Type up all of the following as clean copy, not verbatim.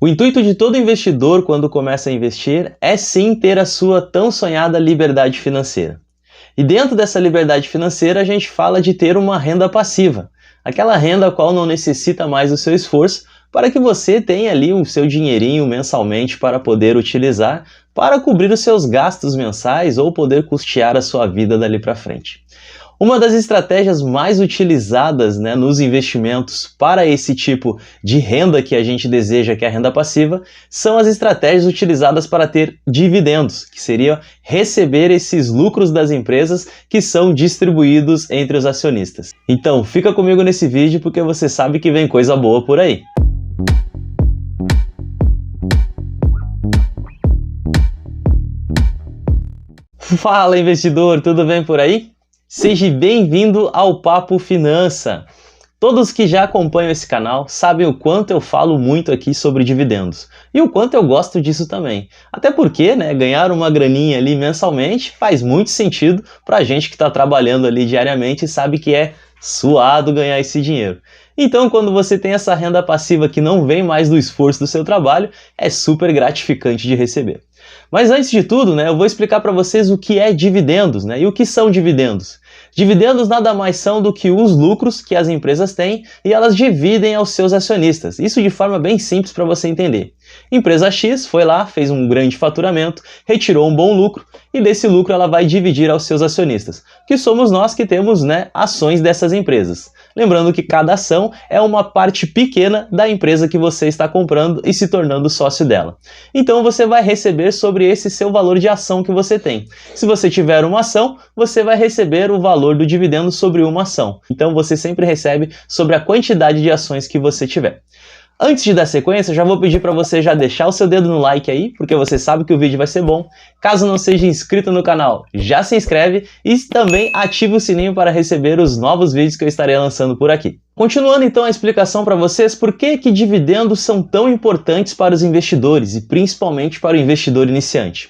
O intuito de todo investidor quando começa a investir é sim ter a sua tão sonhada liberdade financeira. E dentro dessa liberdade financeira a gente fala de ter uma renda passiva, aquela renda a qual não necessita mais do seu esforço para que você tenha ali o seu dinheirinho mensalmente para poder utilizar para cobrir os seus gastos mensais ou poder custear a sua vida dali para frente. Uma das estratégias mais utilizadas, nos investimentos para esse tipo de renda que a gente deseja, que é a renda passiva, são as estratégias utilizadas para ter dividendos, que seria receber esses lucros das empresas que são distribuídos entre os acionistas. Então fica comigo nesse vídeo porque você sabe que vem coisa boa por aí. Fala investidor, tudo bem por aí? Seja bem-vindo ao Papo Finança. Todos que já acompanham esse canal sabem o quanto eu falo muito aqui sobre dividendos e o quanto eu gosto disso também. Até porque, ganhar uma graninha ali mensalmente faz muito sentido para gente que está trabalhando ali diariamente e sabe que é suado ganhar esse dinheiro. Então, quando você tem essa renda passiva que não vem mais do esforço do seu trabalho, é super gratificante de receber. Mas antes de tudo, eu vou explicar para vocês o que é dividendos, e o que são dividendos. Dividendos nada mais são do que os lucros que as empresas têm e elas dividem aos seus acionistas. Isso de forma bem simples para você entender. Empresa X foi lá, fez um grande faturamento, retirou um bom lucro e desse lucro ela vai dividir aos seus acionistas, que somos nós que temos ações dessas empresas. Lembrando que cada ação é uma parte pequena da empresa que você está comprando e se tornando sócio dela. Então você vai receber sobre esse seu valor de ação que você tem. Se você tiver uma ação, você vai receber o valor do dividendo sobre uma ação. Então você sempre recebe sobre a quantidade de ações que você tiver. Antes de dar sequência, já vou pedir para você já deixar o seu dedo no like aí, porque você sabe que o vídeo vai ser bom. Caso não seja inscrito no canal, já se inscreve e também ativa o sininho para receber os novos vídeos que eu estarei lançando por aqui. Continuando então a explicação para vocês por que dividendos são tão importantes para os investidores e principalmente para o investidor iniciante.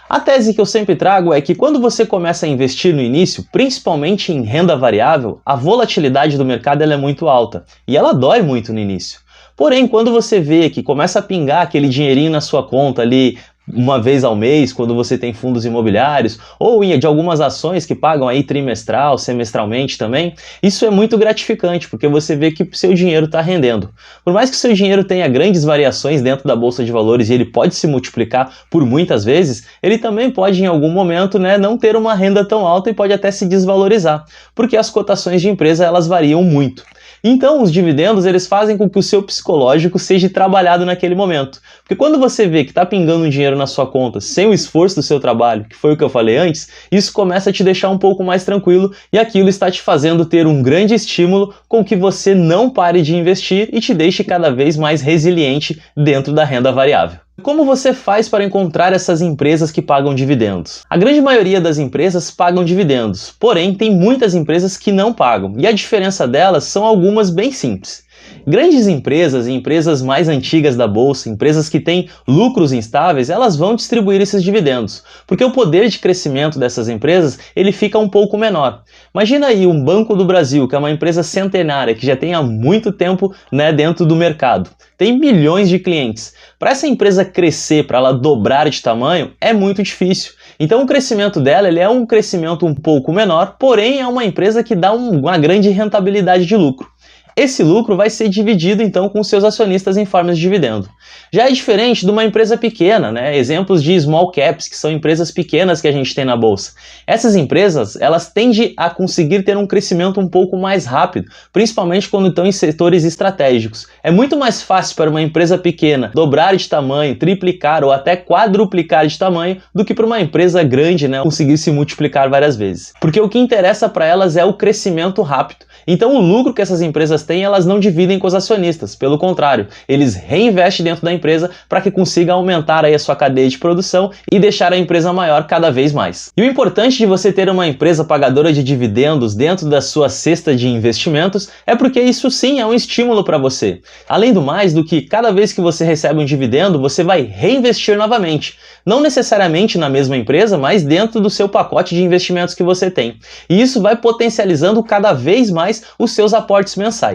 A tese que eu sempre trago é que quando você começa a investir no início, principalmente em renda variável, a volatilidade do mercado é muito alta e ela dói muito no início. Porém, quando você vê que começa a pingar aquele dinheirinho na sua conta ali uma vez ao mês, quando você tem fundos imobiliários, ou de algumas ações que pagam aí trimestral, semestralmente também, isso é muito gratificante, porque você vê que o seu dinheiro está rendendo. Por mais que o seu dinheiro tenha grandes variações dentro da Bolsa de Valores e ele pode se multiplicar por muitas vezes, ele também pode em algum momento não ter uma renda tão alta e pode até se desvalorizar, porque as cotações de empresa elas variam muito. Então, os dividendos, eles fazem com que o seu psicológico seja trabalhado naquele momento. Porque quando você vê que está pingando um dinheiro na sua conta sem o esforço do seu trabalho, que foi o que eu falei antes, isso começa a te deixar um pouco mais tranquilo e aquilo está te fazendo ter um grande estímulo com que você não pare de investir e te deixe cada vez mais resiliente dentro da renda variável. Como você faz para encontrar essas empresas que pagam dividendos? A grande maioria das empresas pagam dividendos, porém tem muitas empresas que não pagam, e a diferença delas são algumas bem simples. Grandes empresas e empresas mais antigas da bolsa, empresas que têm lucros instáveis, elas vão distribuir esses dividendos, porque o poder de crescimento dessas empresas ele fica um pouco menor. Imagina aí um Banco do Brasil, que é uma empresa centenária, que já tem há muito tempo dentro do mercado. Tem milhões de clientes. Para essa empresa crescer, para ela dobrar de tamanho, é muito difícil. Então o crescimento dela ele é um crescimento um pouco menor, porém é uma empresa que dá uma grande rentabilidade de lucro. Esse lucro vai ser dividido então com seus acionistas em forma de dividendo. Já é diferente de uma empresa pequena, exemplos de small caps, que são empresas pequenas que a gente tem na bolsa. Essas empresas, elas tendem a conseguir ter um crescimento um pouco mais rápido, principalmente quando estão em setores estratégicos. É muito mais fácil para uma empresa pequena dobrar de tamanho, triplicar ou até quadruplicar de tamanho do que para uma empresa grande, conseguir se multiplicar várias vezes. Porque o que interessa para elas é o crescimento rápido. Então o lucro que essas empresas têm, elas não dividem com os acionistas, pelo contrário, eles reinvestem dentro da empresa para que consiga aumentar aí a sua cadeia de produção e deixar a empresa maior cada vez mais. E o importante de você ter uma empresa pagadora de dividendos dentro da sua cesta de investimentos é porque isso sim é um estímulo para você. Além do mais, do que cada vez que você recebe um dividendo, você vai reinvestir novamente. Não necessariamente na mesma empresa, mas dentro do seu pacote de investimentos que você tem. E isso vai potencializando cada vez mais os seus aportes mensais.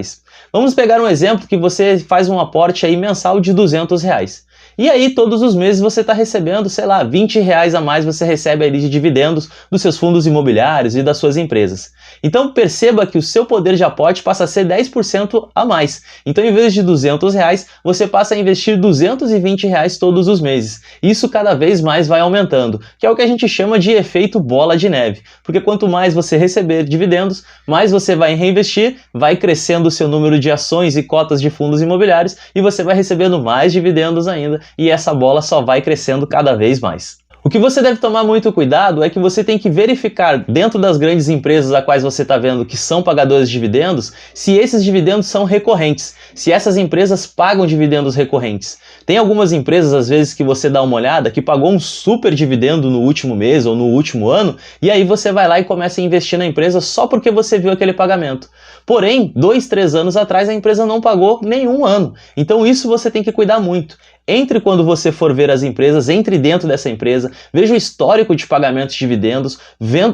Vamos pegar um exemplo que você faz um aporte aí mensal de R$200. E aí, todos os meses você está recebendo, sei lá, R$20 a mais você recebe ali de dividendos dos seus fundos imobiliários e das suas empresas. Então perceba que o seu poder de aporte passa a ser 10% a mais. Então, em vez de R$200, você passa a investir R$220 todos os meses. Isso cada vez mais vai aumentando, que é o que a gente chama de efeito bola de neve. Porque quanto mais você receber dividendos, mais você vai reinvestir, vai crescendo o seu número de ações e cotas de fundos imobiliários e você vai recebendo mais dividendos ainda. E essa bola só vai crescendo cada vez mais. O que você deve tomar muito cuidado é que você tem que verificar dentro das grandes empresas a quais você está vendo que são pagadores de dividendos, se esses dividendos são recorrentes, se essas empresas pagam dividendos recorrentes. Tem algumas empresas, às vezes, que você dá uma olhada, que pagou um super dividendo no último mês ou no último ano, e aí você vai lá e começa a investir na empresa só porque você viu aquele pagamento. Porém, 2, 3 anos atrás a empresa não pagou nenhum ano. Então isso você tem que cuidar muito. Entre quando você for ver as empresas, entre dentro dessa empresa, veja o histórico de pagamentos de dividendos,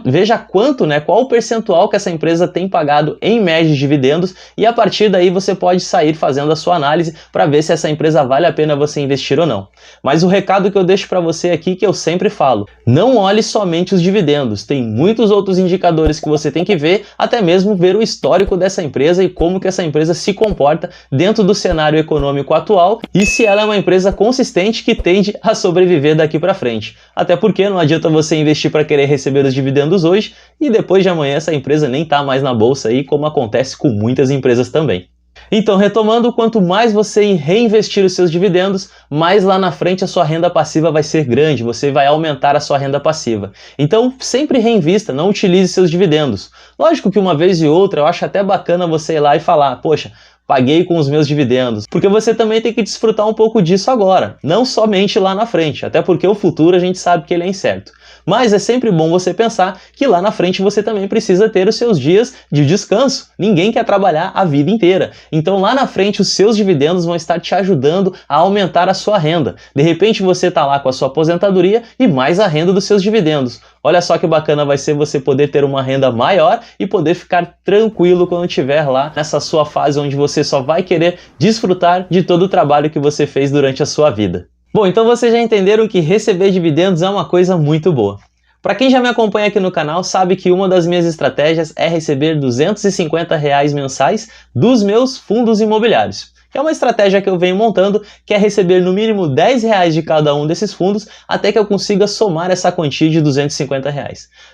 veja quanto, qual o percentual que essa empresa tem pagado em média de dividendos e a partir daí você pode sair fazendo a sua análise para ver se essa empresa vale a pena você investir ou não. Mas o recado que eu deixo para você aqui que eu sempre falo, não olhe somente os dividendos, tem muitos outros indicadores que você tem que ver, até mesmo ver o histórico dessa empresa e como que essa empresa se comporta dentro do cenário econômico atual e se ela é uma empresa consistente que tende a sobreviver daqui para frente. Até porque não adianta você investir para querer receber os dividendos hoje e depois de amanhã essa empresa nem está mais na bolsa aí, como acontece com muitas empresas também. Então, retomando, quanto mais você reinvestir os seus dividendos, mais lá na frente a sua renda passiva vai ser grande, você vai aumentar a sua renda passiva. Então, sempre reinvista, não utilize seus dividendos. Lógico que uma vez e outra eu acho até bacana você ir lá e falar, poxa, paguei com os meus dividendos, porque você também tem que desfrutar um pouco disso agora, não somente lá na frente, até porque o futuro a gente sabe que ele é incerto. Mas é sempre bom você pensar que lá na frente você também precisa ter os seus dias de descanso. Ninguém quer trabalhar a vida inteira. Então lá na frente os seus dividendos vão estar te ajudando a aumentar a sua renda. De repente você está lá com a sua aposentadoria e mais a renda dos seus dividendos. Olha só que bacana vai ser você poder ter uma renda maior e poder ficar tranquilo quando estiver lá nessa sua fase onde você só vai querer desfrutar de todo o trabalho que você fez durante a sua vida. Bom, então vocês já entenderam que receber dividendos é uma coisa muito boa. Para quem já me acompanha aqui no canal, sabe que uma das minhas estratégias é receber R$250 mensais dos meus fundos imobiliários. É uma estratégia que eu venho montando, que é receber no mínimo R$10 de cada um desses fundos, até que eu consiga somar essa quantia de R$250.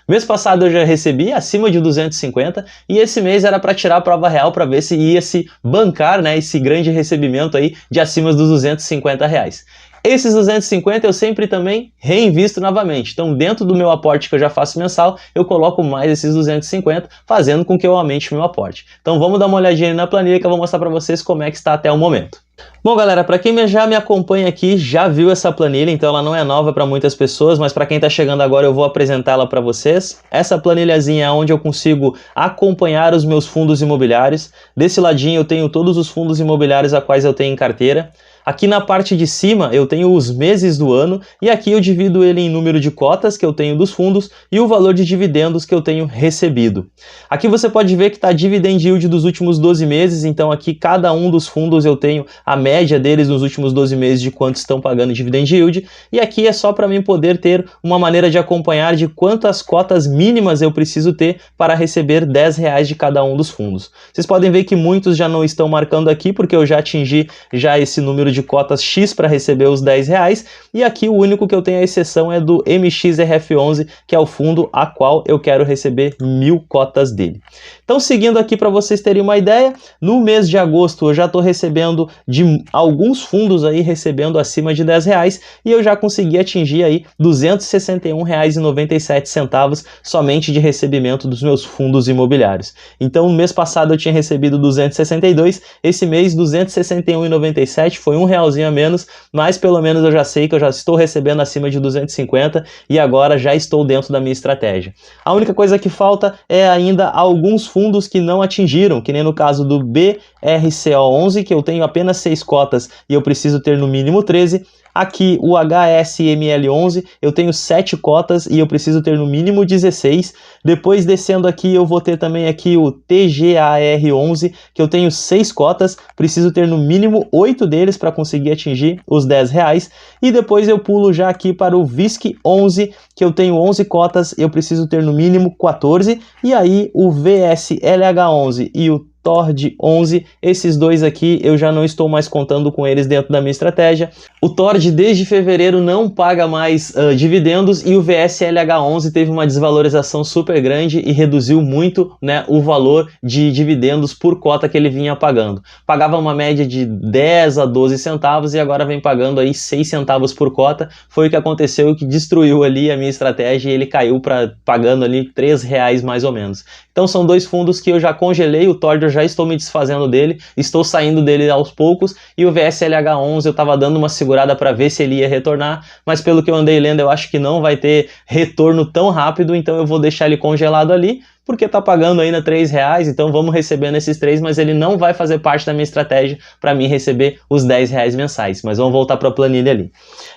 Mês passado eu já recebi acima de 250 e esse mês era para tirar a prova real para ver se ia se bancar, esse grande recebimento aí de acima dos R$250. Esses 250 eu sempre também reinvisto novamente. Então, dentro do meu aporte que eu já faço mensal, eu coloco mais esses 250, fazendo com que eu aumente o meu aporte. Então, vamos dar uma olhadinha na planilha que eu vou mostrar para vocês como é que está até o momento. Bom, galera, para quem já me acompanha aqui, já viu essa planilha, então ela não é nova para muitas pessoas, mas para quem está chegando agora eu vou apresentá-la para vocês. Essa planilhazinha é onde eu consigo acompanhar os meus fundos imobiliários. Desse ladinho eu tenho todos os fundos imobiliários a quais eu tenho em carteira. Aqui na parte de cima eu tenho os meses do ano e aqui eu divido ele em número de cotas que eu tenho dos fundos e o valor de dividendos que eu tenho recebido. Aqui você pode ver que está dividend yield dos últimos 12 meses, então aqui cada um dos fundos eu tenho a média deles nos últimos 12 meses de quanto estão pagando dividend yield e aqui é só para mim poder ter uma maneira de acompanhar de quantas cotas mínimas eu preciso ter para receber R$10 de cada um dos fundos. Vocês podem ver que muitos já não estão marcando aqui porque eu já atingi esse número de cotas X para receber os R$10 e aqui o único que eu tenho a exceção é do MXRF11, que é o fundo a qual eu quero receber 1000 cotas dele. Então, seguindo aqui para vocês terem uma ideia, no mês de agosto eu já estou recebendo de alguns fundos aí recebendo acima de R$10 e eu já consegui atingir aí R$261,97 somente de recebimento dos meus fundos imobiliários. Então, no mês passado eu tinha recebido 262, esse mês 261,97 foi R$1 a menos, mas pelo menos eu já sei que eu já estou recebendo acima de 250 e agora já estou dentro da minha estratégia. A única coisa que falta é ainda alguns fundos que não atingiram, que nem no caso do BRCO11, que eu tenho apenas 6 cotas e eu preciso ter no mínimo 13. Aqui o HSML11, eu tenho 7 cotas e eu preciso ter no mínimo 16. Depois descendo aqui eu vou ter também aqui o TGAR11, que eu tenho 6 cotas, preciso ter no mínimo 8 deles para conseguir atingir os R$10. E depois eu pulo já aqui para o VISC11, que eu tenho 11 cotas, eu preciso ter no mínimo 14. E aí o VSLH11 e o TORD11, esses dois aqui eu já não estou mais contando com eles dentro da minha estratégia. O TORD desde fevereiro não paga mais dividendos e o VSLH11 teve uma desvalorização super grande e reduziu muito, né, o valor de dividendos por cota que ele vinha pagando. Pagava uma média de 10 a 12 centavos e agora vem pagando aí 6 centavos por cota. Foi o que aconteceu, que destruiu ali a minha estratégia e ele caiu para pagando ali R$3 mais ou menos. Então são dois fundos que eu já congelei, o TORD eu já estou me desfazendo dele, estou saindo dele aos poucos, e o VSLH11 eu estava dando uma segurada para ver se ele ia retornar, mas pelo que eu andei lendo eu acho que não vai ter retorno tão rápido, então eu vou deixar ele congelado ali, porque tá pagando ainda R$3, então vamos recebendo esses 3, mas ele não vai fazer parte da minha estratégia para mim receber os R$10 mensais, mas vamos voltar para a planilha ali.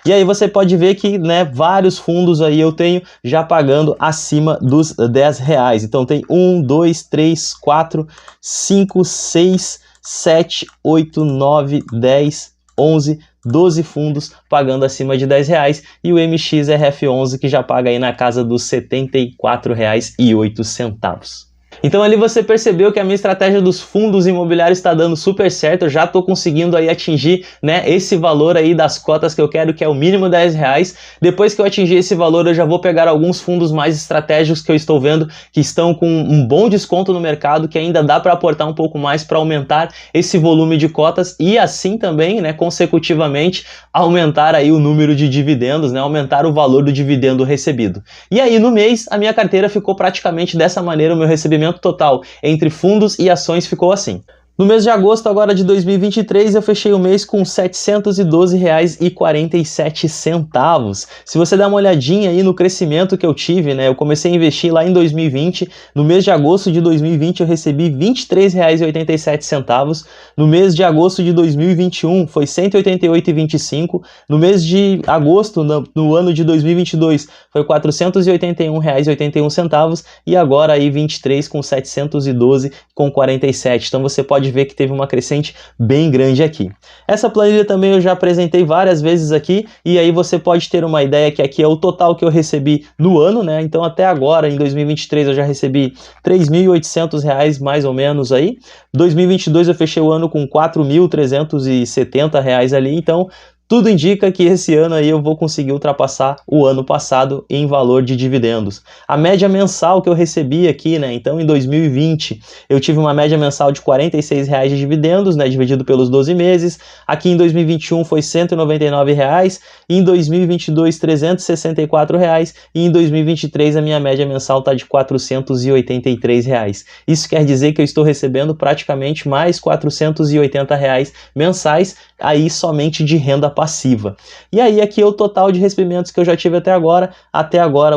E aí você pode ver que, né, vários fundos aí eu tenho já pagando acima dos R$10, então tem 1, 2, 3, 4, 5, 6, 7, 8, 9, 10, 11, 12 fundos pagando acima de R$10 e o MXRF11 que já paga aí na casa dos R$74,08. Então ali você percebeu que a minha estratégia dos fundos imobiliários está dando super certo, eu já estou conseguindo aí atingir, né, esse valor aí das cotas que eu quero, que é o mínimo R$10. Depois que eu atingir esse valor, eu já vou pegar alguns fundos mais estratégicos que eu estou vendo que estão com um bom desconto no mercado, que ainda dá para aportar um pouco mais para aumentar esse volume de cotas e assim também, né, consecutivamente aumentar aí o número de dividendos, né, aumentar o valor do dividendo recebido. E aí no mês a minha carteira ficou praticamente dessa maneira, o meu recebimento total entre fundos e ações ficou assim. No mês de agosto agora de 2023, eu fechei o mês com R$ 712,47. Se você der uma olhadinha aí no crescimento que eu tive, né, eu comecei a investir lá em 2020, no mês de agosto de 2020 eu recebi R$ 23,87, no mês de agosto de 2021 foi R$ 188,25, no mês de agosto, no ano de 2022, foi R$ 481,81 e agora aí 23 com 712,47. Então você pode ver que teve uma crescente bem grande aqui. Essa planilha também eu já apresentei várias vezes aqui e aí você pode ter uma ideia que aqui é o total que eu recebi no ano, né? Então até agora, em 2023, eu já recebi R$ 3.800 mais ou menos aí. 2022 eu fechei o ano com R$ 4.370 ali, então tudo indica que esse ano aí eu vou conseguir ultrapassar o ano passado em valor de dividendos. A média mensal que eu recebi aqui, né, então em 2020 eu tive uma média mensal de R$ 46,00 de dividendos, né, dividido pelos 12 meses. Aqui em 2021 foi R$ 199,00, em 2022 R$ 364,00 e em 2023 a minha média mensal está de R$ 483,00. Isso quer dizer que eu estou recebendo praticamente mais R$ 480,00 mensais, aí somente de renda passiva. E aí aqui é o total de recebimentos que eu já tive até agora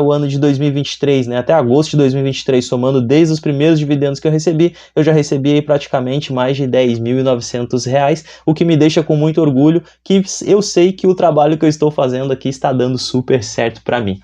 o ano de 2023, né, até agosto de 2023, somando desde os primeiros dividendos que eu recebi, eu já recebi aí praticamente mais de R$ 10.900, o que me deixa com muito orgulho, que eu sei que o trabalho que eu estou fazendo aqui está dando super certo para mim.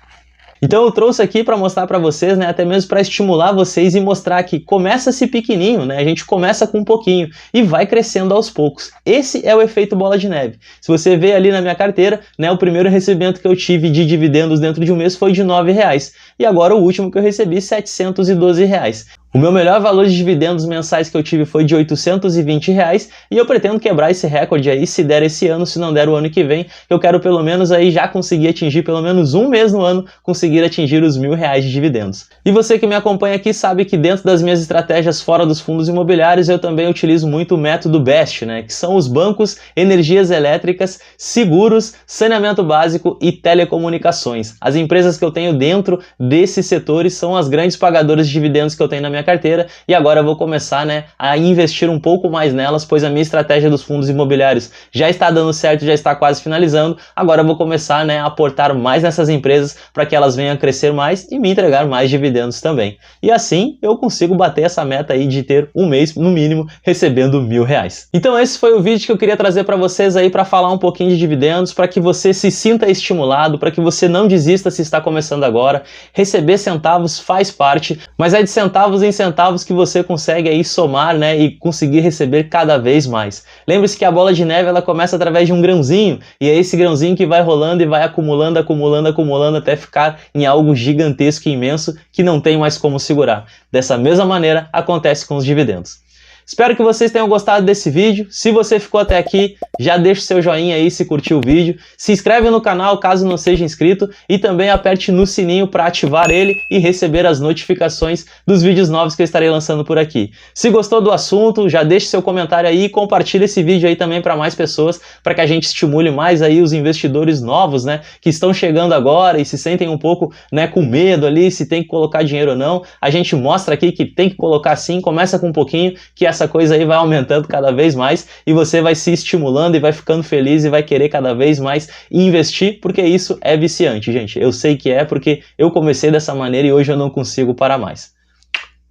Então eu trouxe aqui para mostrar para vocês, né, até mesmo para estimular vocês e mostrar que começa-se pequenininho, né, a gente começa com um pouquinho e vai crescendo aos poucos. Esse é o efeito bola de neve. Se você vê ali na minha carteira, né, o primeiro recebimento que eu tive de dividendos dentro de um mês foi de R$ 9,00 e agora o último que eu recebi, R$ 712,00. O meu melhor valor de dividendos mensais que eu tive foi de R$ 820,00 e eu pretendo quebrar esse recorde aí, se der esse ano, se não der o ano que vem, eu quero pelo menos aí já conseguir atingir pelo menos um mês no ano, conseguir atingir os R$ 1.000 de dividendos. E você que me acompanha aqui sabe que dentro das minhas estratégias fora dos fundos imobiliários, eu também utilizo muito o método BEST, né, que são os bancos, energias elétricas, seguros, saneamento básico e telecomunicações. As empresas que eu tenho dentro desses setores são as grandes pagadoras de dividendos que eu tenho na minha carteira e agora eu vou começar, né, a investir um pouco mais nelas, pois a minha estratégia dos fundos imobiliários já está dando certo, já está quase finalizando. Agora eu vou começar, né, a aportar mais nessas empresas para que elas venham a crescer mais e me entregar mais dividendos também. E assim eu consigo bater essa meta aí de ter um mês, no mínimo, recebendo R$1.000. Então esse foi o vídeo que eu queria trazer para vocês aí para falar um pouquinho de dividendos, para que você se sinta estimulado, para que você não desista se está começando agora. Receber centavos faz parte, mas é de centavos em centavos que você consegue aí somar, né, e conseguir receber cada vez mais. Lembre-se que a bola de neve ela começa através de um grãozinho, e é esse grãozinho que vai rolando e vai acumulando, acumulando, acumulando até ficar em algo gigantesco e imenso que não tem mais como segurar. Dessa mesma maneira acontece com os dividendos. Espero que vocês tenham gostado desse vídeo. Se você ficou até aqui, já deixa o seu joinha aí se curtiu o vídeo. Se inscreve no canal caso não seja inscrito e também aperte no sininho para ativar ele e receber as notificações dos vídeos novos que eu estarei lançando por aqui. Se gostou do assunto, já deixe seu comentário aí e compartilhe esse vídeo aí também para mais pessoas, para que a gente estimule mais aí os investidores novos, né, que estão chegando agora e se sentem um pouco, né, com medo ali, se tem que colocar dinheiro ou não. A gente mostra aqui que tem que colocar sim, começa com um pouquinho, que essa coisa aí vai aumentando cada vez mais e você vai se estimulando e vai ficando feliz e vai querer cada vez mais investir, porque isso é viciante, gente. Eu sei que é, porque eu comecei dessa maneira e hoje eu não consigo parar mais.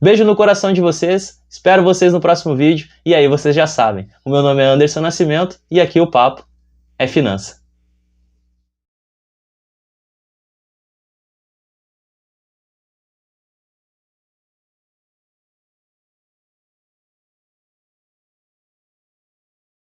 Beijo no coração de vocês, espero vocês no próximo vídeo e aí vocês já sabem, o meu nome é Anderson Nascimento e aqui o papo é finança.